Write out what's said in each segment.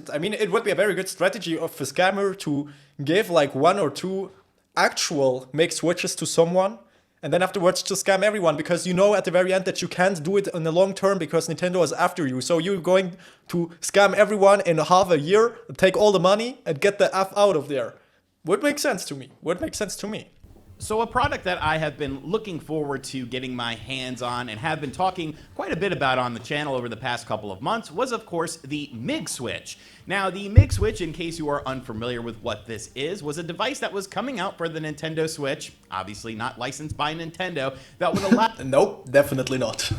And I mean, it would be a very good strategy of a scammer to give like 1 or 2 actual MIG switches to someone, and then afterwards just scam everyone, because you know at the very end that you can't do it in the long term because Nintendo is after you. So you're going to scam everyone in half a year, take all the money, and get the F out of there. Would make sense to me. Would make sense to me. So a product that I have been looking forward to getting my hands on and have been talking quite a bit about on the channel over the past couple of months was, of course, the MIG switch. Now, the MIG switch, in case you are unfamiliar with what this is, was a device that was coming out for the Nintendo Switch, obviously not licensed by Nintendo, that would allow... Nope, definitely not.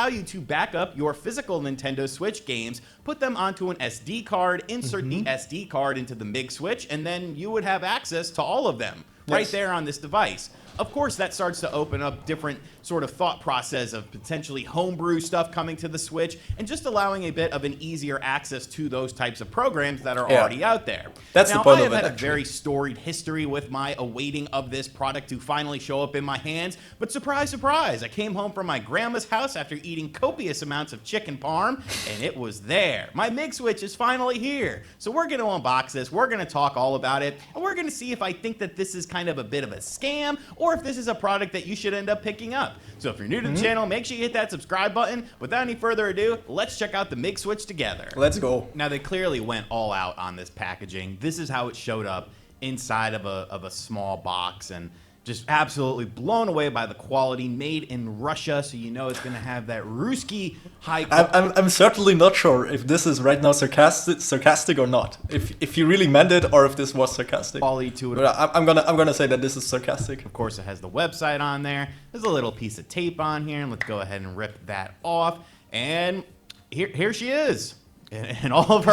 allow you to back up your physical Nintendo Switch games, put them onto an SD card, insert the SD card into the MIG switch, and then you would have access to all of them right there on this device. Of course, that starts to open up different sort of thought process of potentially homebrew stuff coming to the Switch and just allowing a bit of an easier access to those types of programs that are already out there. That's now, the point I of have it, had a very storied history with my awaiting of this product to finally show up in my hands, but surprise, surprise, I came home from my grandma's house after eating copious amounts of chicken parm, and it was there. My MIG switch is finally here. So we're going to unbox this, we're going to talk all about it, and we're going to see if I think that this is kind of a bit of a scam, or if this is a product that you should end up picking up. So if you're new to the channel, make sure you hit that subscribe button. Without any further ado, let's check out the MIG switch together. Let's go. Now, they clearly went all out on this packaging. This is how it showed up inside of a small box, and just absolutely blown away by the quality. Made in Russia, so you know it's going to have that Ruski high quality. I'm certainly not sure if this is right now sarcastic or not. If you really meant it, or if this was sarcastic. Quality to it. But I'm gonna say that this is sarcastic. Of course, it has the website on there. There's a little piece of tape on here, and let's go ahead and rip that off. And here she is, in all of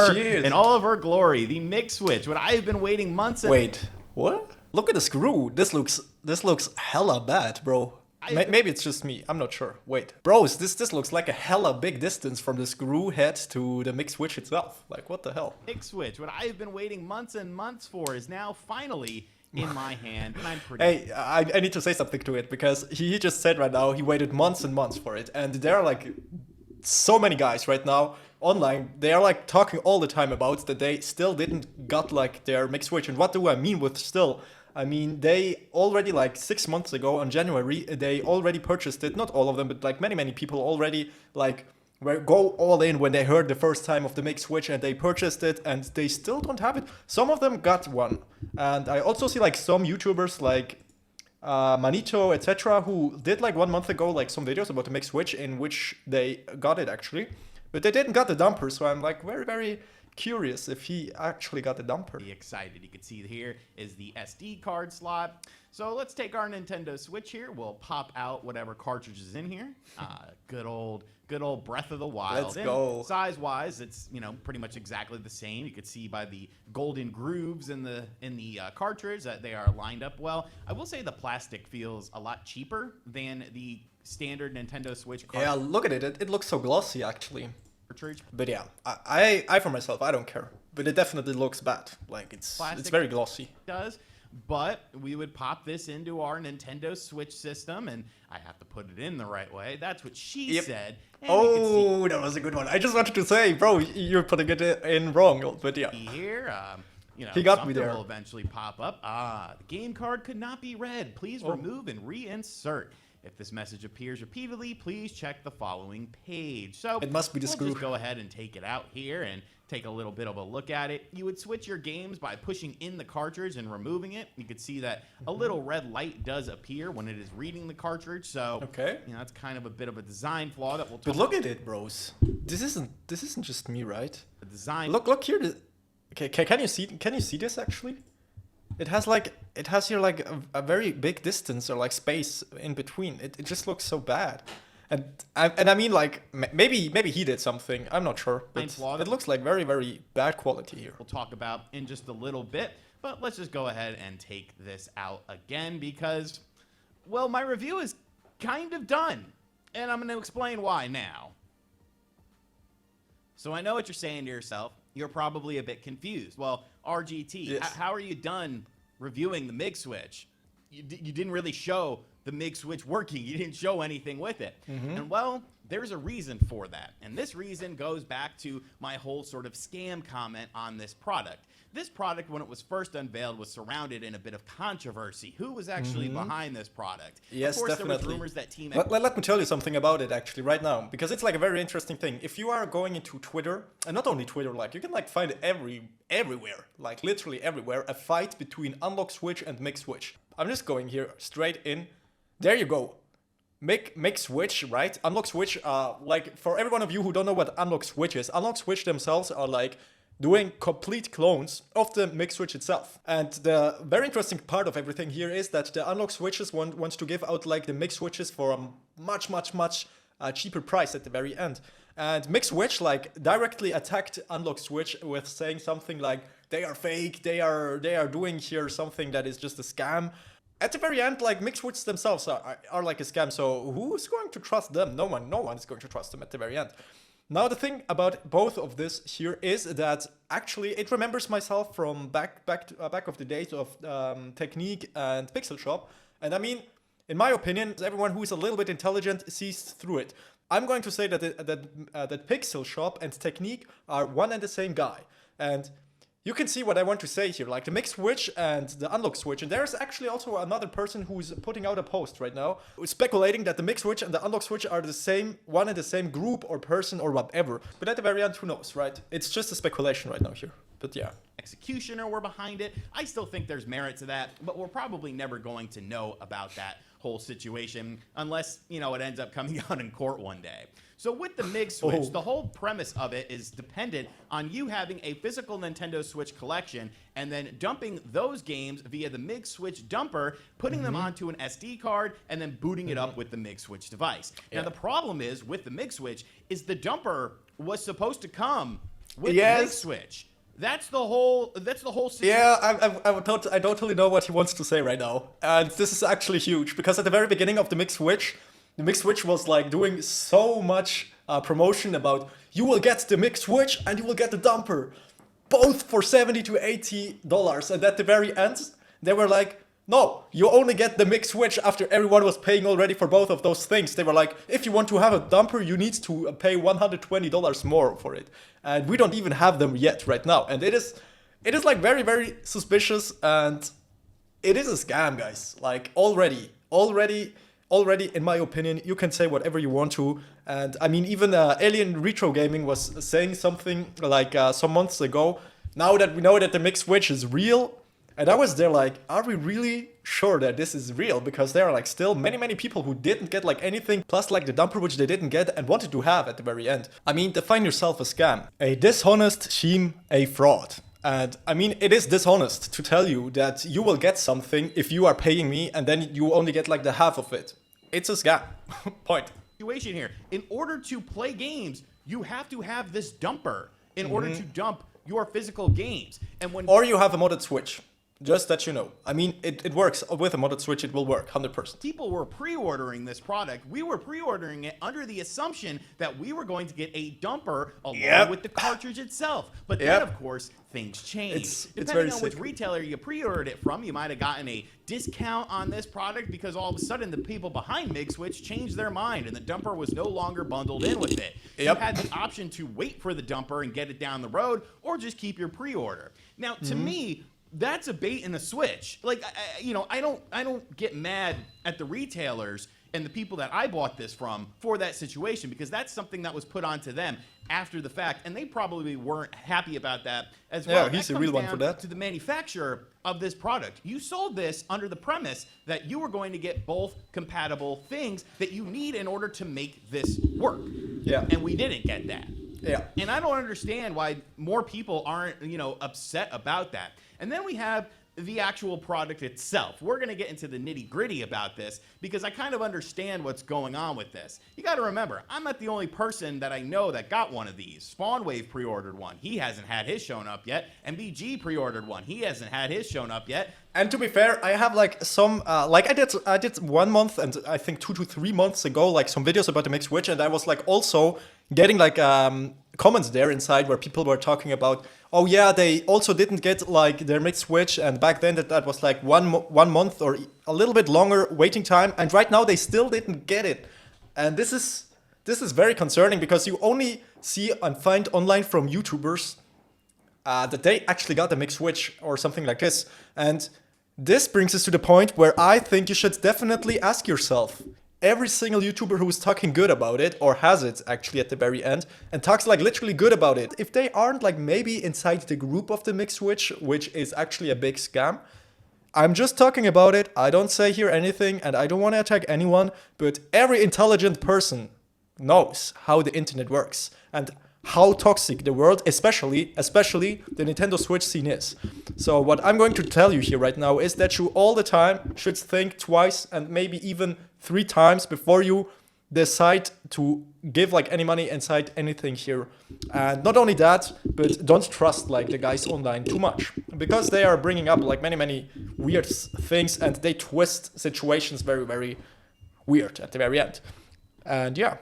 her glory, the MIG switch. What I have been waiting months. Wait, what? Look at the screw. This looks hella bad, bro. Maybe it's just me. I'm not sure. Wait, bros, this looks like a hella big distance from the screw head to the MIG switch itself. Like, what the hell? MIG switch. What I have been waiting months and months for is now finally in my hand, and I'm pretty... Hey, I need to say something to it, because he just said right now he waited months and months for it, and there are like so many guys right now online, they are like talking all the time about that they still didn't got like their MIG switch. And what do I mean with still? I mean, they already like 6 months ago on January, they already purchased it. Not all of them, but like many people already like go all in when they heard the first time of the MIG switch, and they purchased it, and they still don't have it. Some of them got one, and I also see like some YouTubers like Manito, etc., who did like 1 month ago like some videos about the MIG switch in which they got it actually, but they didn't got the dumper. So I'm like very curious if he actually got the dumper. Be excited. You can see here is the SD card slot. So let's take our Nintendo Switch here. We'll pop out whatever cartridge is in here. Good old Breath of the Wild. Let's go. Size-wise, it's pretty much exactly the same. You can see by the golden grooves in the cartridge that they are lined up well. I will say the plastic feels a lot cheaper than the standard Nintendo Switch cartridge. Yeah, look at it. It looks so glossy actually. Cartridge. But yeah, I for myself, I don't care. But it definitely looks bad. Like it's very glossy. It does. But we would pop this into our Nintendo Switch system, and I have to put it in the right way. That's what she said. And oh, that was a good one. I just wanted to say, bro, you're putting it in wrong. But yeah. Here, he got me there. Will eventually pop up. The game card could not be read. Please remove and reinsert. If this message appears repeatedly, please check the following page. So it must be the screw. Just go ahead and take it out here and take a little bit of a look at it. You would switch your games by pushing in the cartridge and removing it. You could see that a little red light does appear when it is reading the cartridge. So that's kind of a bit of a design flaw that we'll talk about. But look at it, bros. This isn't just me, right? The design. Look here. Okay, can you see this actually? It has here like a very big distance or like space in between. It just looks so bad. And I mean, like, maybe he did something. I'm not sure. But it looks like very bad quality here. We'll talk about in just a little bit. But let's just go ahead and take this out again because, well, my review is kind of done. And I'm going to explain why now. So I know what you're saying to yourself. You're probably a bit confused. Well, RGT, how are you done reviewing the MIG switch? you didn't really show the MIG switch working. You didn't show anything with it. And well, there's a reason for that. And this reason goes back to my whole sort of scam comment on this product. This product, when it was first unveiled, was surrounded in a bit of controversy. Who was actually behind this product? Yes, of course, definitely. there was rumors that Team... Let me tell you something about it actually right now, because it's like a very interesting thing. If you are going into Twitter, and not only Twitter, like you can like find everywhere, like literally everywhere, a fight between Unlock Switch and MIG Switch. I'm just going here straight in. There you go. MIG Switch, right? Unlock Switch, like for every one of you who don't know what Unlock Switch is, Unlock Switch themselves are like doing complete clones of the MIG switch itself. And the very interesting part of everything here is that the Unlock Switches wants to give out like the MIG switches for a much cheaper price at the very end. And MIG Switch like directly attacked Unlock Switch with saying something like they are fake, they are doing here something that is just a scam. At the very end, like MIG Switch themselves are like a scam, so who's going to trust them? No one is going to trust them at the very end. Now the thing about both of this here is that actually it remembers myself from back of the days of Technique and Pixel Shop, and I mean, in my opinion, everyone who is a little bit intelligent sees through it. I'm going to say that that Pixel Shop and Technique are one and the same guy, and you can see what I want to say here, like the MIG switch and the Unlock Switch. And there's actually also another person who's putting out a post right now speculating that the MIG switch and the Unlock Switch are the same, one and the same group or person or whatever. But at the very end, who knows, right? It's just a speculation right now here. But yeah. Executioner were behind it. I still think there's merit to that, but we're probably never going to know about that whole situation unless, you know, it ends up coming out in court one day. So with the MIG switch, the whole premise of it is dependent on you having a physical Nintendo Switch collection and then dumping those games via the MIG switch dumper, putting them onto an SD card, and then booting it up with the MIG switch device. Now the problem is with the MIG switch is the dumper was supposed to come with the MIG switch. That's the whole situation. Yeah, I totally know what he wants to say right now. And this is actually huge, because at the very beginning of the MIG switch was like doing so much promotion about you will get the MIG switch and you will get the dumper, both for $70 to $80. And at the very end, they were like, no, you only get the MIG switch after everyone was paying already for both of those things. They were like, if you want to have a dumper, you need to pay $120 more for it. And we don't even have them yet right now. And it is like very, very suspicious, and it is a scam, guys. Like already, in my opinion, you can say whatever you want to. And I mean, even Alien Retro Gaming was saying something like some months ago, now that we know that the MIG switch is real. And I was there like, are we really sure that this is real? Because there are like still many people who didn't get like anything, plus like the dumper which they didn't get and wanted to have at the very end. I mean, define yourself a scam. A dishonest scheme, a fraud. And I mean, it is dishonest to tell you that you will get something if you are paying me and then you only get like the half of it. It's a scam. Point. Situation here. In order to play games, you have to have this dumper in order to dump your physical games. And when or you have a modded switch. Just that you know. I mean, it works. With a modded switch, it will work, 100%. People were pre-ordering this product. We were pre-ordering it under the assumption that we were going to get a dumper along with the cartridge itself. But then, of course, things changed. Depending on which retailer you pre-ordered it from, you might have gotten a discount on this product because all of a sudden the people behind MIG Switch changed their mind and the dumper was no longer bundled in with it. You had the option to wait for the dumper and get it down the road or just keep your pre-order. Now, to me, that's a bait and a switch. Like, I don't get mad at the retailers and the people that I bought this from for that situation, because that's something that was put onto them after the fact, and they probably weren't happy about that as well. Yeah, he's a real one for that. To the manufacturer of this product, you sold this under the premise that you were going to get both compatible things that you need in order to make this work. Yeah. And we didn't get that. Yeah. And I don't understand why more people aren't, upset about that. And then we have the actual product itself. We're going to get into the nitty-gritty about this because I kind of understand what's going on with this. You got to remember, I'm not the only person that I know that got one of these. Spawnwave pre-ordered one. He hasn't had his shown up yet. MBG pre-ordered one. He hasn't had his shown up yet. And to be fair, I have like some, I did 1 month and I think 2 to 3 months ago, like some videos about the MIG switch, and I was like also getting like comments there inside where people were talking about, oh yeah, they also didn't get like their MIG switch, and back then that was like one month or a little bit longer waiting time, and right now they still didn't get it. And this is very concerning because you only see and find online from YouTubers that they actually got a MIG switch or something like this. And this brings us to the point where I think you should definitely ask yourself, every single YouTuber who is talking good about it, or has it actually at the very end, and talks like literally good about it, if they aren't like maybe inside the group of the MIG switch, which is actually a big scam. I'm just talking about it, I don't say here anything, and I don't want to attack anyone, but every intelligent person knows how the internet works, and how toxic the world, especially the Nintendo Switch scene is. So what I'm going to tell you here right now is that you all the time should think twice and maybe even 3 times before you decide to give like any money inside anything here. And not only that, but don't trust like the guys online too much, because they are bringing up like many weird things, and they twist situations very weird at the very end. And yeah.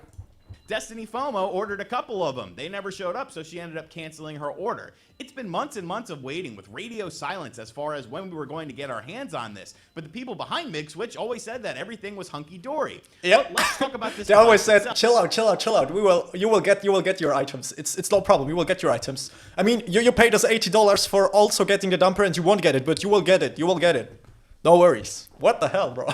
Destiny FOMO ordered a couple of them. They never showed up, so she ended up canceling her order. It's been months and months of waiting with radio silence as far as when we were going to get our hands on this. But the people behind MIG Switch always said that everything was hunky-dory. Yep. But let's talk about this. They always said, chill out. You will get your items. It's no problem. You will get your items. I mean, you paid us $80 for also getting the dumper, and you won't get it, but you will get it. You will get it. No worries. What the hell, bro?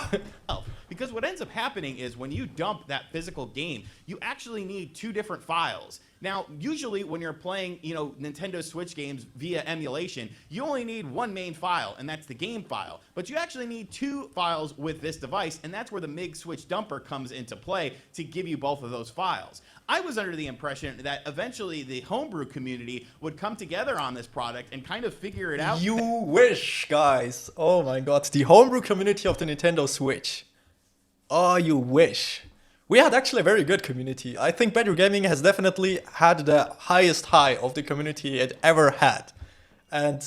Because what ends up happening is when you dump that physical game, you actually need 2 different files. Now, usually when you're playing, Nintendo Switch games via emulation, you only need 1 main file, and that's the game file. But you actually need 2 files with this device, and that's where the MIG Switch dumper comes into play to give you both of those files. I was under the impression that eventually the Homebrew community would come together on this product and kind of figure it out. You wish, guys. Oh my god, the Homebrew community of the Nintendo Switch. Oh, you wish. We had actually a very good community. I think Better Gaming has definitely had the highest high of the community it ever had. And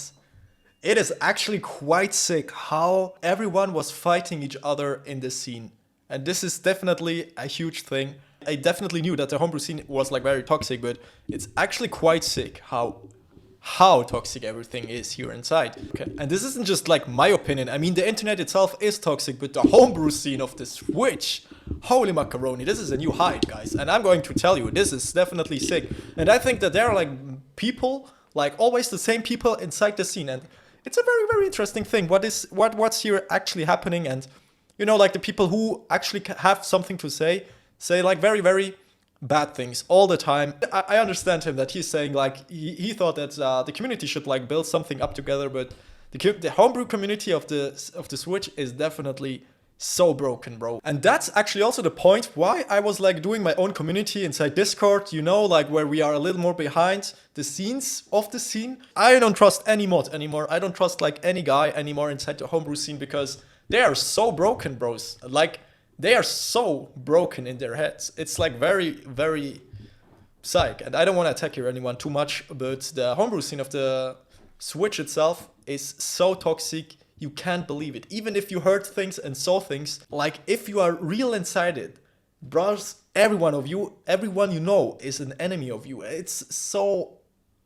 it is actually quite sick how everyone was fighting each other in the scene. And this is definitely a huge thing. I definitely knew that the homebrew scene was like very toxic, but it's actually quite sick how toxic everything is here inside. Okay. And this isn't just like my opinion. I mean, the internet itself is toxic, but the homebrew scene of the Switch, holy macaroni, this is a new height, guys. And I'm going to tell you, this is definitely sick. And I think that there are like people, like always the same people inside the scene. And it's a very interesting thing. What's here actually happening? And like the people who actually have something to say like very bad things all the time. I understand him that he's saying like he thought that the community should like build something up together, but the homebrew community of the Switch is definitely so broken, bro. And that's actually also the point why I was like doing my own community inside Discord, like where we are a little more behind the scenes of the scene. I don't trust any mod anymore. I don't trust like any guy anymore inside the homebrew scene, because they are so broken, bros. Like they are so broken in their heads. It's like very psych. And I don't want to attack here anyone too much, but the homebrew scene of the Switch itself is so toxic. You can't believe it. Even if you heard things and saw things, like if you are real inside it, bros, everyone you know is an enemy of you. It's so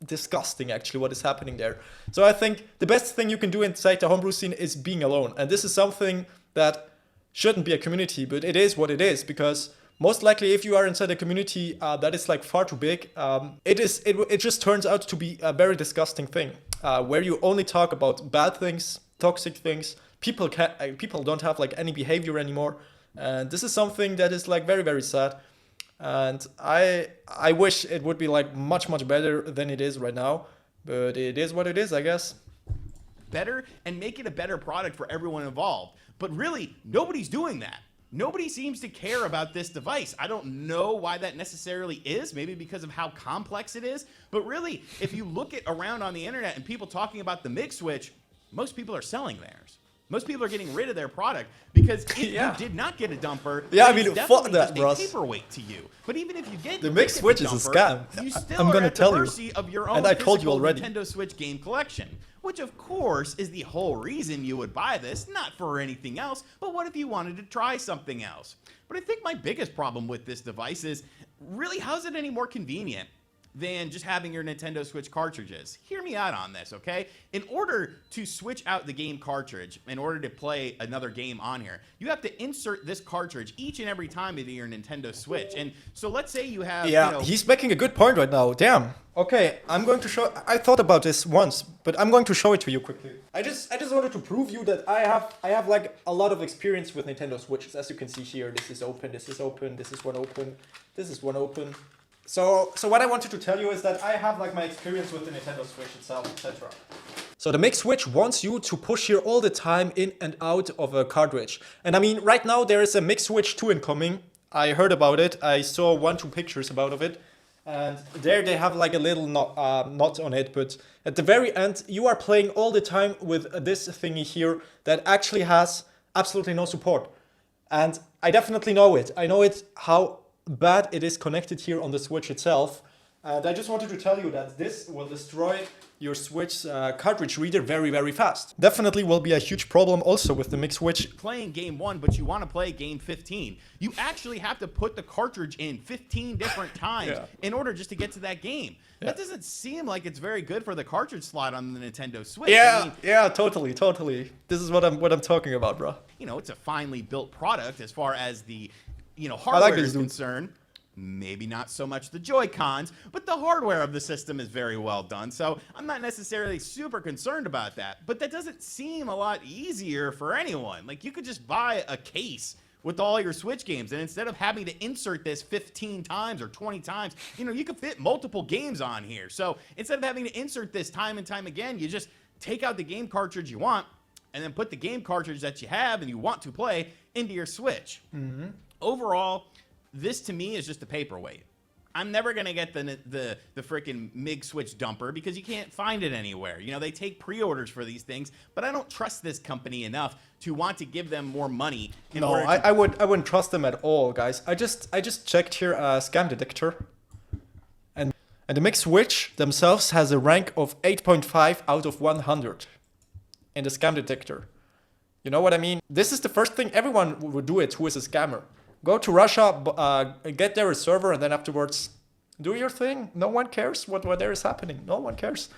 disgusting actually what is happening there. So I think the best thing you can do inside the homebrew scene is being alone. And this is something that shouldn't be a community, but it is what it is, because most likely if you are inside a community that is like far too big, it just turns out to be a very disgusting thing, where you only talk about bad things, toxic things. People don't have like any behavior anymore, and this is something that is like very sad. And I wish it would be like much better than it is right now, but it is what it is, I guess. Better and make it a better product for everyone involved. But really, nobody's doing that. Nobody seems to care about this device. I don't know why that necessarily is, maybe because of how complex it is. But really, if you look around on the internet and people talking about the MIG Switch, most people are selling theirs. Most people are getting rid of their product because if you did not get a dumper, it's fuck that, just bros. a paperweight to you. But even if you get the MIG Switch is a scam. You still I'm are gonna at tell the you, mercy of your own and I told you physical already. Nintendo Switch game collection, which of course is the whole reason you would buy this, not for anything else. But what if you wanted to try something else? But I think my biggest problem with this device is really, how is it any more convenient? than just having your Nintendo Switch cartridges. Hear me out on this, okay? In order to switch out the game cartridge, in order to play another game on here, you have to insert this cartridge each and every time into your Nintendo Switch. And so let's say you have, Yeah, you know, he's making a good point right now. Damn. Okay, I'm going to show. I thought about this once, but I'm going to show it to you quickly. I just wanted to prove you that I have like a lot of experience with Nintendo Switches. As you can see here, this is open, this is open, this is one open, this is one open. So what I wanted to tell you is that I have like my experience with the Nintendo Switch itself, etc. So the MIG switch wants you to push here all the time in and out of a cartridge. And I mean, right now there is a MIG switch 2 incoming. I heard about it. I saw 1-2 pictures about of it. And there they have like a little knot on it. But at the very end, you are playing all the time with this thingy here that actually has absolutely no support. And I definitely know it. I know it how bad it is connected here on the Switch itself. And I just wanted to tell you that this will destroy your Switch cartridge reader very, very fast. Definitely will be a huge problem also with the MIG switch. Playing game 1, but you want to play game 15. You actually have to put the cartridge in 15 different times in order just to get to that game. Yeah. That doesn't seem like it's very good for the cartridge slot on the Nintendo Switch. Yeah, I mean, yeah, totally. This is what I'm talking about, bro. You know, it's a finely built product as far as the, you know, hardware is concerned. Maybe not so much the Joy-Cons, but the hardware of the system is very well done, so I'm not necessarily super concerned about that. But that doesn't seem a lot easier for anyone. Like, you could just buy a case with all your Switch games, and instead of having to insert this 15 times or 20 times, you know, you could fit multiple games on here. So instead of having to insert this time and time again, you just take out the game cartridge you want, and then put the game cartridge that you have and you want to play into your Switch. Mm-hmm. Overall, this to me is just a paperweight. I'm never gonna get the freaking MIG switch dumper because you can't find it anywhere. You know, they take pre-orders for these things, but I don't trust this company enough to want to give them more money. No, I wouldn't trust them at all, guys. I just checked here scam detector, and the MIG switch themselves has a rank of 8.5 out of 100 in the scam detector. You know what I mean? This is the first thing everyone would do it who is a scammer. Go to Russia, get there a server, and then afterwards do your thing. No one cares what there is happening. No one cares.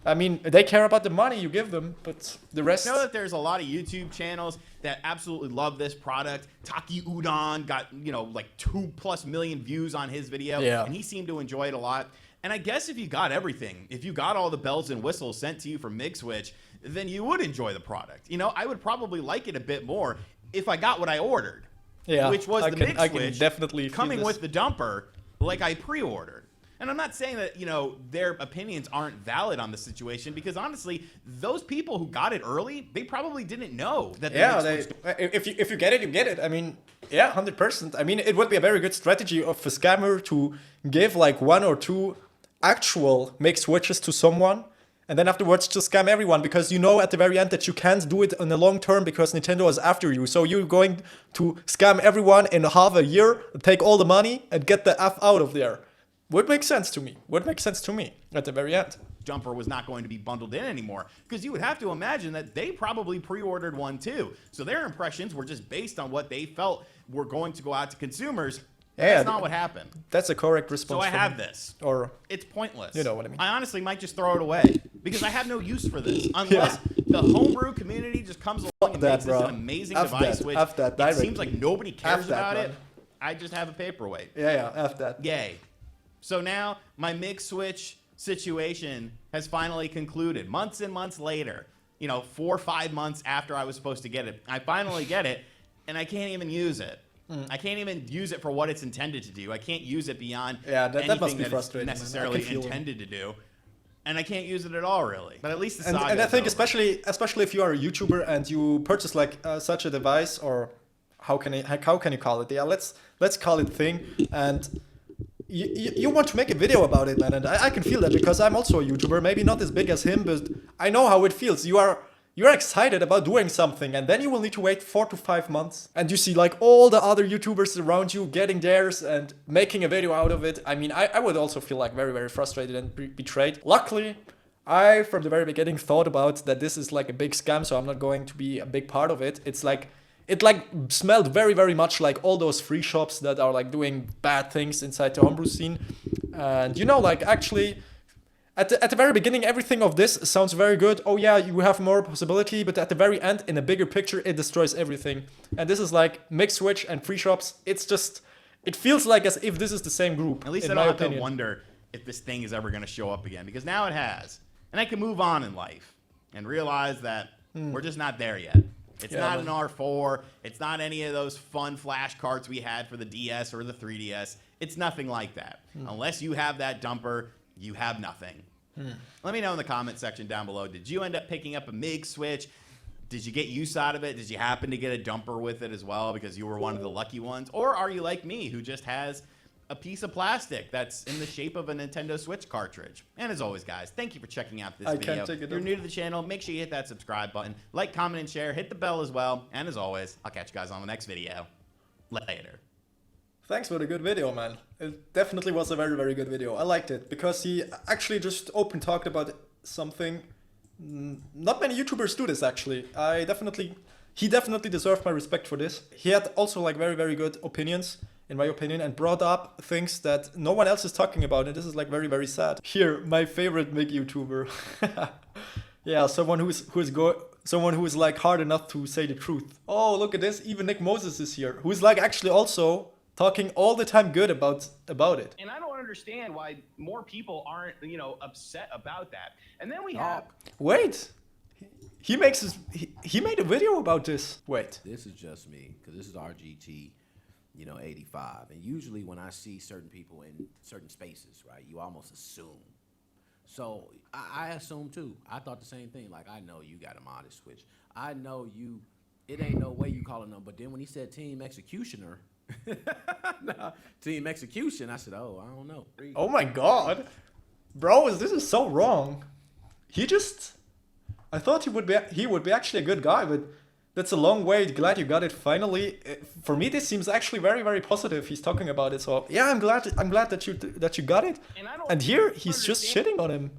I mean, they care about the money you give them, but the rest... I know that there's a lot of YouTube channels that absolutely love this product. Taki Udon got, you know, like 2+ million views on his video, and he seemed to enjoy it a lot. And I guess if you got everything, if you got all the bells and whistles sent to you from MIG Switch, then you would enjoy the product. You know, I would probably like it a bit more if I got what I ordered. Yeah, which was the MIG switch definitely coming with the dumper like I pre-ordered. And I'm not saying that, you know, their opinions aren't valid on the situation because honestly, those people who got it early, they probably didn't know that if you get it, you get it. I mean, yeah, 100%. I mean, it would be a very good strategy of a scammer to give like 1 or 2 actual MIG switches to someone. And then afterwards just scam everyone because you know at the very end that you can't do it in the long term because Nintendo is after you. So you're going to scam everyone in half a year, take all the money and get the F out of there. Would make sense to me. Would make sense to me at the very end. Jumper was not going to be bundled in anymore because you would have to imagine that they probably pre-ordered one too. So their impressions were just based on what they felt were going to go out to consumers. Yeah, that's not what happened. That's a correct response. So I have this. Or it's pointless. You know what I mean. I honestly might just throw it away because I have no use for this unless the homebrew community just comes along and makes this an amazing device, which it seems like nobody cares about it. I just have a paperweight. Yeah, F that. Yay. So now my MIG switch situation has finally concluded. Months and months later, you know, 4 or 5 months after I was supposed to get it, I finally get it, and I can't even use it. I can't even use it for what it's intended to do. I can't use it beyond that must be that frustrating, it's necessarily intended to do. And I can't use it at all, really. But at least the saga and I think over. especially if you are a YouTuber and you purchase like such a device, or how can you call it? Yeah, let's call it thing. And you want to make a video about it, man. And I can feel that because I'm also a YouTuber. Maybe not as big as him, but I know how it feels. You're excited about doing something, and then you will need to wait 4 to 5 months. And you see like all the other YouTubers around you getting theirs and making a video out of it. I mean, I would also feel like very, very frustrated and betrayed. Luckily, I, from the very beginning, thought about that this is like a big scam, so I'm not going to be a big part of it. it like smelled very, very much like all those free shops that are like doing bad things inside the homebrew scene. And you know, like actually at the very beginning, everything of this sounds very good. Oh yeah, you have more possibility, but at the very end, in a bigger picture, it destroys everything. And this is like MIG switch and free shops. It's just, it feels like as if this is the same group. At least I don't have to wonder if this thing is ever going to show up again, because now it has. And I can move on in life and realize that we're just not there yet. It's not an R4. It's not any of those fun flash cards we had for the DS or the 3DS. It's nothing like that. Unless you have that dumper, you have nothing. Let me know in the comment section down below. Did you end up picking up a MIG switch? Did you get use out of it? Did you happen to get a dumper with it as well because you were one of the lucky ones? Or are you like me, who just has a piece of plastic that's in the shape of a Nintendo Switch cartridge? And as always, guys, thank you for checking out this video. If you're new to the channel, make sure you hit that subscribe button, like, comment, and share. Hit the bell as well. And as always, I'll catch you guys on the next video. Later. Thanks for the good video, man. It definitely was a very, very good video. I liked it because he actually just open talked about something. Not many YouTubers do this, actually. He definitely deserved my respect for this. He had also like very, very good opinions, in my opinion, and brought up things that no one else is talking about, and this is like very, very sad. Here, my favorite MIG YouTuber. Yeah, someone who is like hard enough to say the truth. Oh, look at this. Even NickMoses is here, who is like actually also talking all the time good about it. And I don't understand why more people aren't, you know, upset about that. And then we have... Wait. He made a video about this. Wait. This is just me, because this is RGT, you know, 85. And usually when I see certain people in certain spaces, right, you almost assume. So I assume too. I thought the same thing. Like, I know you got a modded switch. I know you, it ain't no way you calling them. But then when he said Team Executioner, nah, Team Execution, I said, oh, I don't know. Oh my god. Bro, this is so wrong. I thought he would be actually a good guy, but that's a long way. Glad you got it finally. For me, this seems actually very, very positive. He's talking about it, so yeah, I'm glad that you got it. And here he's just shitting on him.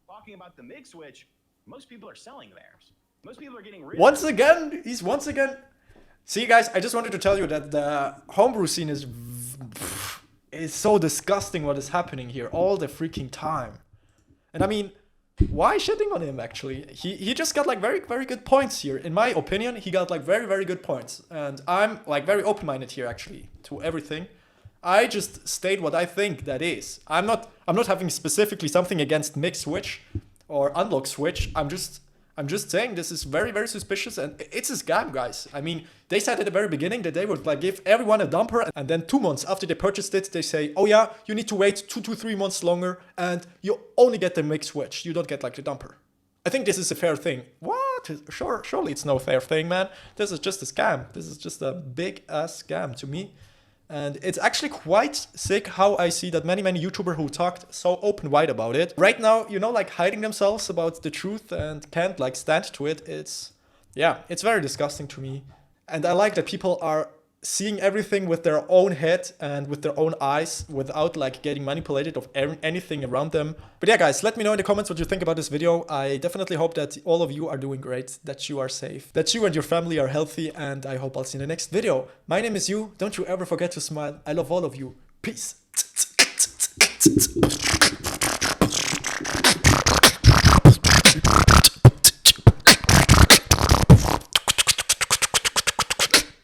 Talking about the MIG switch, most people are selling theirs. Most people are getting rid once again. See, guys, I just wanted to tell you that the homebrew scene is so disgusting. What is happening here all the freaking time? And I mean, why shitting on him, actually? He just got like very, very good points here. In my opinion, he got like very, very good points. And I'm like very open-minded here, actually, to everything. I just state what I think that is. I'm not having specifically something against MIG switch or unlock switch. I'm just saying this is very, very suspicious, and it's a scam, guys. I mean, they said at the very beginning that they would like give everyone a dumper, and then 2 months after they purchased it, they say, oh yeah, you need to wait 2 to 3 months longer, and you only get the MIG switch. You don't get like the dumper. I think this is a fair thing. What? Surely it's no fair thing, man. This is just a scam. This is just a big ass scam to me. And it's actually quite sick how I see that many YouTubers who talked so open-wide about it right now, you know, like hiding themselves about the truth and can't like stand to it. It's very disgusting to me. And I like that people are seeing everything with their own head and with their own eyes without like getting manipulated of anything around them. But yeah, guys, let me know in the comments what you think about this video. I definitely hope that all of you are doing great, that you are safe, that you and your family are healthy, and I hope I'll see you in the next video. My name is You. Don't you ever forget to smile. I love all of you. Peace.